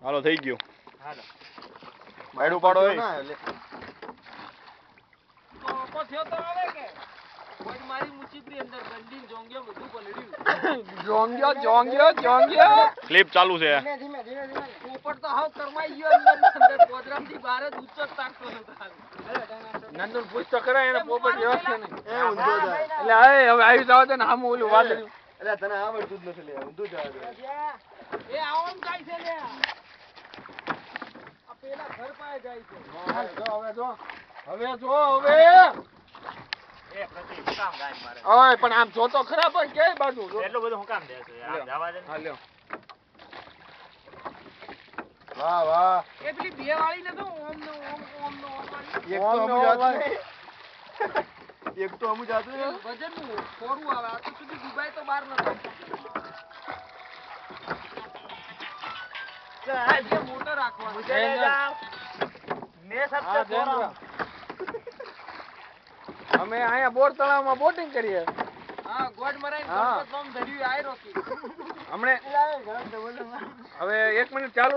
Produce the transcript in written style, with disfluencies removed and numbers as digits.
હાલો થઈ ગયું. હાલો બાયડું પાડો એ. તો થયો તો આવે કે કોઈ મારી મુસીબરી અંદર બંડીન જોંગ્યો બધું પલડ્યું. જોંગ્યો ક્લિપ ચાલુ છે. ધીમે પોપટ તો હાવ કરમાઈ ગયો અંદર પોદરામથી બહાર જ ઊંચો જ તાકતો નતો. નંદુર પૂછ તો ખરા એને પોપટ વ્યવસ્થા નહીં. એ ઊંધો જાય. એટલે હવે આવી જાવ તો ને આમ ઓલું વાદળ્યું. એટલે તને આવડતું જ નથી લે ઊંધું જવા દે. એ આવમ જાય છે લે આ પેલા ઘર પાસે જાય છે. હવે એ પ્રતિ હું કામ ગાય મારે ઓય પણ આમ જો તો ખરા પણ ક્યાંય બાજુ જો. એટલું બધું હું કામ દે છે યાર જવા દે. હા લ્યો. વાહ એ પેલી બે વાળી ને તો ઓમ નો ઓમ વાળી એક તો અમુ જાતું નહીં. એક તો અમુ જાતું નહીં. વજન નું થોડું આવે આ તો સુધી દુબાઈ તો બહાર નતો. જે મોટર રાખવાનું છે મે હા, સબસે ધ્યાન અમે અહીંયા બોર તળાવમાં બોટિંગ કરીએ. હા ગોડ મરાઈ હા. ગણપત નામ ધર્યું આયરો કી હમણે હવે 1 મિનિટ ચાલુ